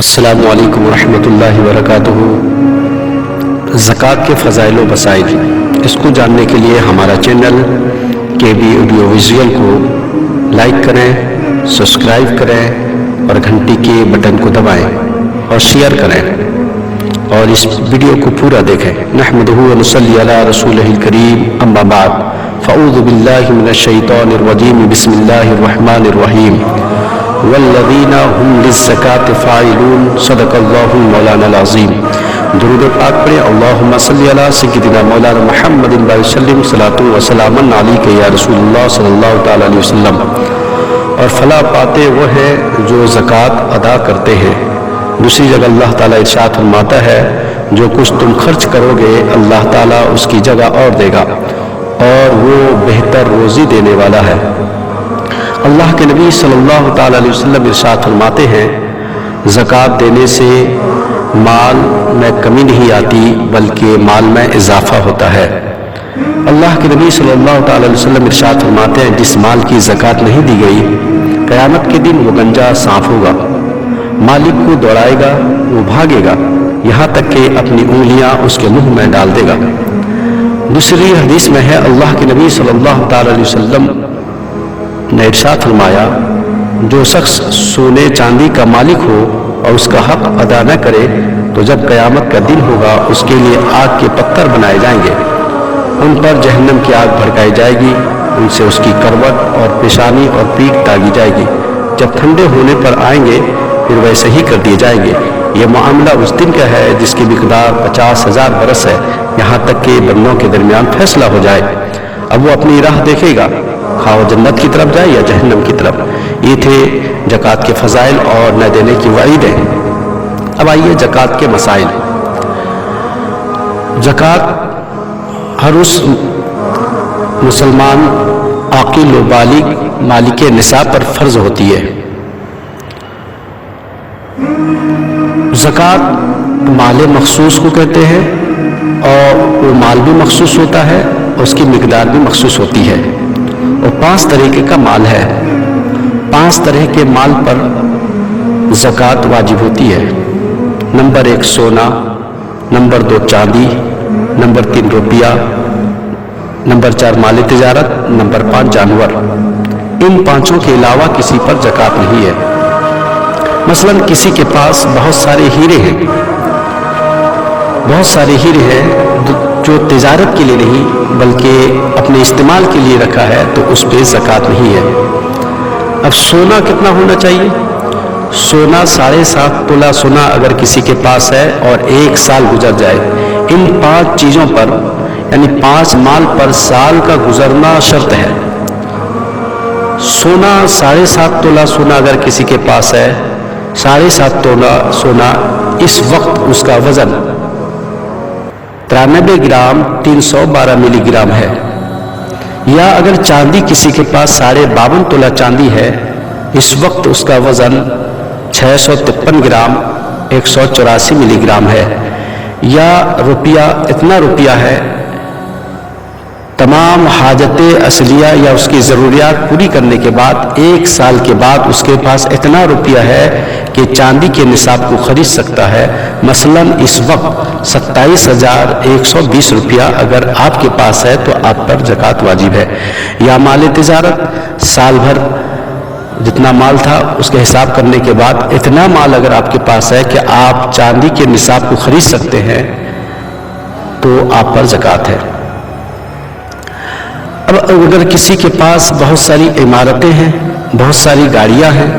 अस्सलामु अलैकुम रहमतुल्लाहि व बरकातुहू। ज़कात के फ़ज़ाइल व मसाइल, इसको जानने के लिए हमारा चैनल KB ऑडियो विजुअल को लाइक करें, सब्सक्राइब करें और घंटी के बटन को दबाएं और शेयर करें और इस वीडियो को पूरा देखें। नहमदुहु व नुसल्ली अला रसूलिहिल करीम, अम्मा बाद, फ़अऊज़ु बिल्लाहि मिनश शैतानिर रजीम, बिस्मिल्लाहिर रहमानिर रहीम, वल्लज़ीना हुम लिज़्ज़काति फ़ाइलून, सदक़ल्लाहुल मौलानाल अज़ीम। दुरूद पाक पढ़ें। अल्लाहुम्मा सल्लि अला सय्यिदिना मौलाना मुहम्मदिन व सल्लिम, सलातु व सलामन अलैका या रसूलल्लाह सल्लल्लाहु तआला अलैहि वसल्लम। और फलाह पाते वो हैं जो ज़कात अदा करते हैं। दूसरी जगह अल्लाह ताला इरशाद फरमाता है, जो कुछ तुम खर्च करोगे अल्लाह ताला उसकी जगह और देगा और वो बेहतर रोज़ी देने वाला है। अल्लाह के नबी सल्लल्लाहु तआला अलैहि वसल्लम इरशाद फरमाते हैं, ज़कात देने से माल में कमी नहीं आती बल्कि माल में इजाफा होता है। अल्लाह के नबी सल्लल्लाहु तआला अलैहि वसल्लम इरशाद फरमाते हैं, जिस माल की ज़कात नहीं दी गई क़यामत के दिन वो गंजा साफ होगा, मालिक को दौड़ाएगा, वो भागेगा, यहाँ तक कि अपनी उंगलियाँ उसके मुंह में डाल देगा। दूसरी हदीस में है, अल्लाह के नबी सल्लल्लाहु तआला अलैहि वसल्लम ने इरशाद फरमाया, जो शख्स सोने चांदी का मालिक हो और उसका हक अदा न करे तो जब क़यामत का दिन होगा उसके लिए आग के पत्थर बनाए जाएंगे, उन पर जहन्नम की आग भड़काई जाएगी, उनसे उसकी करवट और पेशानी और पीठ दागी जाएगी। जब ठंडे होने पर आएंगे फिर वैसे ही कर दिए जाएंगे। ये मामला उस दिन का है जिसकी मिकदार 50,000 बरस है, यहाँ तक कि बंदों के दरमियान फैसला हो जाए। अब वो अपनी राह देखेगा, खा वो जन्नत की तरफ जाए या जहन्नम की तरफ। ये थे ज़कात के फ़ज़ाइल और न देने की वईदें। अब आइए ज़कात के मसाइल। ज़कात हर उस मुसलमान आक़िल व बालिग मालिक निसाब पर फ़र्ज़ होती है। ज़कात माल मखसूस को कहते हैं और वो माल भी मखसूस होता है, उसकी मिकदार भी मखसूस होती है। और 5 तरीके का माल है। 5 तरह के माल पर ज़कात वाजिब होती है। नंबर 1 सोना, नंबर 2 चांदी, नंबर 3 रुपया, नंबर 4 माल तिजारत, नंबर 5 जानवर। इन 5 के अलावा किसी पर ज़कात नहीं है। मसलन किसी के पास बहुत सारे हीरे हैं, बहुत सारे हीरे हैं जो तिजारत के लिए नहीं बल्कि अपने इस्तेमाल के लिए रखा है, तो उस पर ज़कात नहीं है। अब सोना कितना होना चाहिए? सोना 7.5 तोला सोना अगर किसी के पास है और 1 साल गुजर जाए, इन 5 चीज़ों पर यानी 5 माल पर साल का गुजरना शर्त है। सोना 7.5 तोला सोना अगर किसी के पास है, 7.5 तोला सोना, इस वक्त उसका वज़न 93 ग्राम 312 मिलीग्राम है। या अगर चांदी किसी के पास 52.5 तोला चांदी है, इस वक्त उसका वज़न 653 ग्राम 184 मिलीग्राम है। या रुपया, इतना रुपया है तमाम हाजतें असलिया या उसकी ज़रूरियात पूरी करने के बाद 1 साल के बाद उसके पास इतना रुपया है कि चांदी के निसाब को खरीद सकता है। मसलन इस वक्त 27,120 रुपया अगर आपके पास है तो आप पर ज़कात वाजिब है। या माल तिजारत, साल भर जितना माल था उसके हिसाब करने के बाद इतना माल अगर आपके पास है कि आप चांदी के निसाब को खरीद सकते हैं तो आप पर ज़कात है। अब अगर किसी के पास बहुत सारी इमारतें हैं, बहुत सारी गाड़ियां हैं,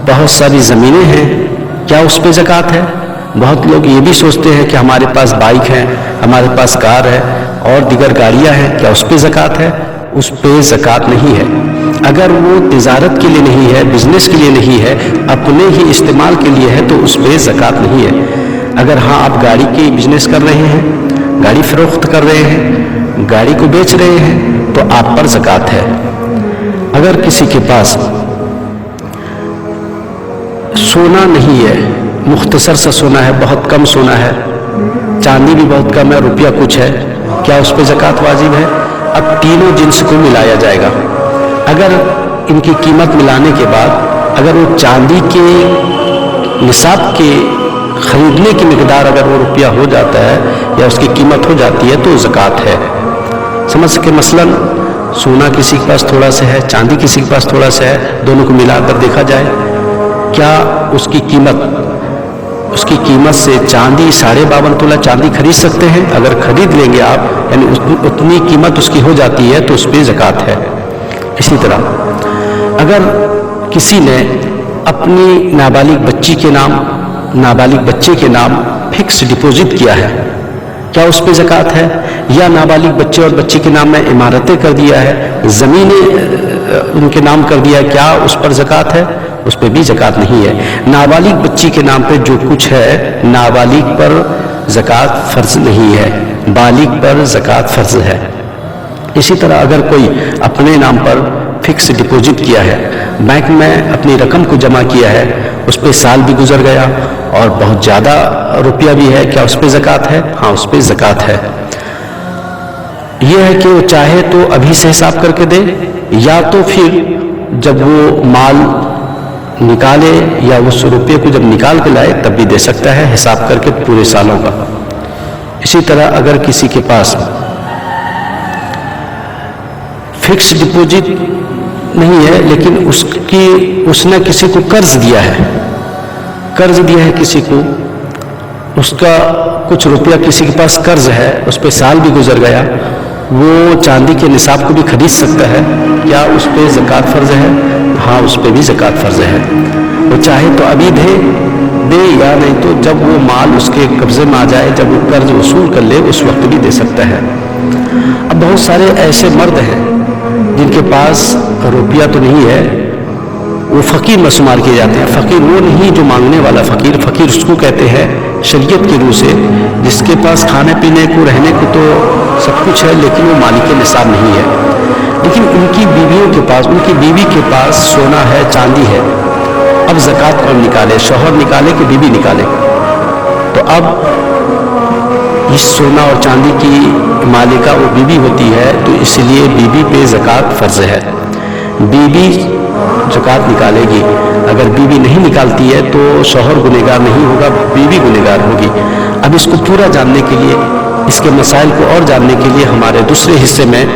बहुत सारी ज़मीनें हैं, क्या उस पर ज़कात है? बहुत लोग ये भी सोचते हैं कि हमारे पास बाइक है, हमारे पास कार है और दीगर गाड़ियां हैं, क्या उस पर ज़कात है? उस पर ज़कात नहीं है। अगर वो तिजारत के लिए नहीं है, बिजनेस के लिए नहीं है, अपने ही इस्तेमाल के लिए है, तो उस पर ज़कात नहीं है। अगर हाँ आप गाड़ी की बिजनेस कर रहे हैं, गाड़ी फरोख्त कर रहे हैं, गाड़ी को बेच रहे हैं, तो आप पर ज़कात है। अगर किसी के पास सोना नहीं है, मुख्तसर सा सोना है, बहुत कम सोना है, चांदी भी बहुत कम है, रुपया कुछ है, क्या उस पर ज़कात वाजिब है? अब तीनों जिन्स को मिलाया जाएगा। अगर इनकी कीमत मिलाने के बाद अगर वो चांदी के निसाब के खरीदने की मिकदार अगर वो रुपया हो जाता है या उसकी कीमत हो जाती है तो ज़कात है। समझ सके, मसलन सोना किसी के पास थोड़ा सा है, चांदी किसी के पास थोड़ा सा है, दोनों को मिलाकर देखा जाए, क्या उसकी कीमत से चांदी 52.5 तोला चांदी खरीद सकते हैं? अगर खरीद लेंगे आप, यानी उतनी कीमत उसकी हो जाती है तो उस पर ज़कात है। इसी तरह अगर किसी ने अपनी नाबालिग बच्चे के नाम फिक्स डिपॉजिट किया है, क्या उस पर ज़कात है? या नाबालिग बच्चे और बच्ची के नाम में इमारतें कर दिया है, ज़मीनें उनके नाम कर दिया है, क्या उस पर ज़कात है? उस पर भी ज़कात नहीं है। नाबालिग बच्ची के नाम पे जो कुछ है, नाबालिग पर ज़कात फ़र्ज़ नहीं है, बालिग पर ज़कात फ़र्ज़ है। इसी तरह अगर कोई अपने नाम पर फिक्स डिपॉजिट किया है, बैंक में अपनी रकम को जमा किया है, उस पर साल भी गुजर गया और बहुत ज़्यादा रुपया भी है, क्या उस पर ज़कात है? हाँ, उस पर ज़कात है। यह है कि वो चाहे तो अभी से हिसाब करके दे, या तो फिर जब वो माल निकाले या उस रुपये को जब निकाल के लाए तब भी दे सकता है, हिसाब करके पूरे सालों का। इसी तरह अगर किसी के पास फिक्स डिपॉजिट नहीं है लेकिन उसने किसी को कर्ज दिया है किसी को, उसका कुछ रुपया किसी के पास कर्ज है, उस पर साल भी गुजर गया, वो चांदी के निसाब को भी खरीद सकता है, क्या उस पर ज़कात फ़र्ज़ है? हाँ, उस पर भी ज़कात फ़र्ज़ है। वो चाहे तो अभी दे या नहीं तो जब वो माल उसके कब्ज़े में आ जाए, जब वो कर्ज वसूल कर ले, उस वक्त भी दे सकता है। अब बहुत सारे ऐसे मर्द हैं जिनके पास रुपया तो नहीं है, वो फ़कीर में शुमार किए जाते हैं। फ़कीर वो नहीं जो मांगने वाला फ़कीर उसको कहते हैं शरीयत के रूह से, जिसके पास खाने पीने को रहने को तो सब कुछ है लेकिन वो मालिक निसाब नहीं है। लेकिन उनकी बीवी के पास सोना है, चांदी है, अब ज़कात कौन निकाले? शौहर निकाले कि बीवी निकाले? तो अब इस सोना और चांदी की मालिका वो बीवी होती है, तो इसलिए बीवी पे ज़कात फ़र्ज़ है। बीवी ज़कात निकालेगी। अगर बीवी नहीं निकालती है तो शौहर गुनहगार नहीं होगा, बीवी गुनहगार होगी। अब इसको पूरा जानने के लिए, इसके मसाइल को और जानने के लिए हमारे दूसरे हिस्से में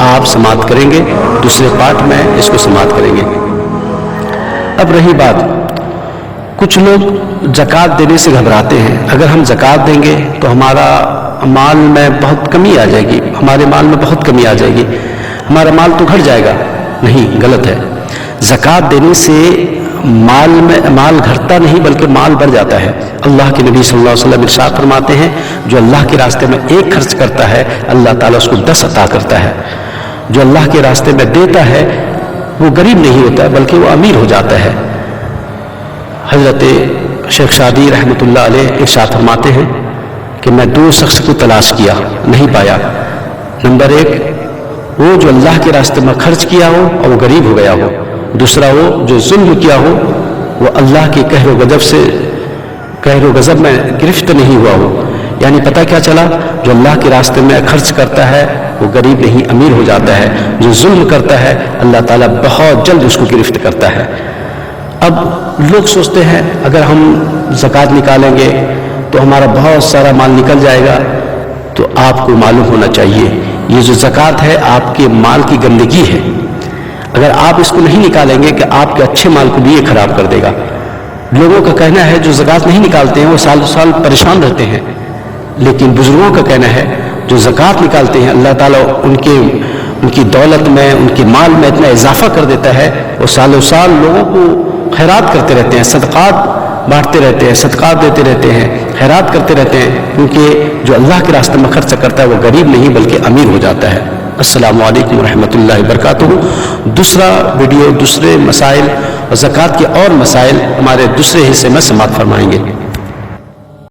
आप समाअत करेंगे, दूसरे पार्ट में इसको समाअत करेंगे। अब रही बात, कुछ लोग ज़कात देने से घबराते हैं। अगर हम ज़कात देंगे तो हमारा माल में बहुत कमी आ जाएगी, हमारे माल में बहुत कमी आ जाएगी, हमारा माल तो घट जाएगा। नहीं, गलत है। ज़कात देने से माल घटता नहीं बल्कि माल बढ़ जाता है। अल्लाह के नबी सल्लल्लाहु अलैहि वसल्लम इरशाद फरमाते हैं, जो अल्लाह के रास्ते में एक खर्च करता है अल्लाह ताला उसको 10 अता करता है। जो अल्लाह के रास्ते में देता है वो गरीब नहीं होता बल्कि वो अमीर हो जाता है। हज़रत शेख सादी रहमतुल्लाह अलैह इरशाद फरमाते हैं कि मैं 2 शख्स को तलाश किया, नहीं पाया। नंबर 1, वो जो अल्लाह के रास्ते में खर्च किया हो और वो गरीब हो गया हो। दूसरा, वो जो जुल्म किया हो, वो अल्लाह के कहर गज़ब में गिरफ्त नहीं हुआ हो। यानी पता क्या चला, जो अल्लाह के रास्ते में खर्च करता है वो गरीब नहीं अमीर हो जाता है, जो जुल्म करता है अल्लाह ताला बहुत जल्द उसको गिरफ्त करता है। अब लोग सोचते हैं अगर हम ज़कात निकालेंगे तो हमारा बहुत सारा माल निकल जाएगा। तो आपको मालूम होना चाहिए, ये जो ज़कात है आपके माल की गंदगी है। अगर आप इसको नहीं निकालेंगे कि आपके अच्छे माल को भी ये खराब कर देगा। लोगों का कहना है जो ज़कात नहीं निकालते हैं वो साल साल परेशान रहते हैं, लेकिन बुजुर्गों का कहना है जो ज़कात निकालते हैं अल्लाह ताला उनकी दौलत में, उनके माल में इतना इजाफा कर देता है, वो सालों साल लोगों को खैरात करते रहते हैं, सदक़ात बांटते रहते हैं, सदक़ात देते रहते हैं, खैरात करते रहते हैं, क्योंकि जो अल्लाह के रास्ते में खर्च करता है वो गरीब नहीं बल्कि अमीर हो जाता है। अस्सलामु अलैकुम रहमतुल्लाहि वबरकातुहू। दूसरा वीडियो दूसरे मसाइल और ज़कात के और मसाइल हमारे दूसरे हिस्से में समाअत फरमाएंगे।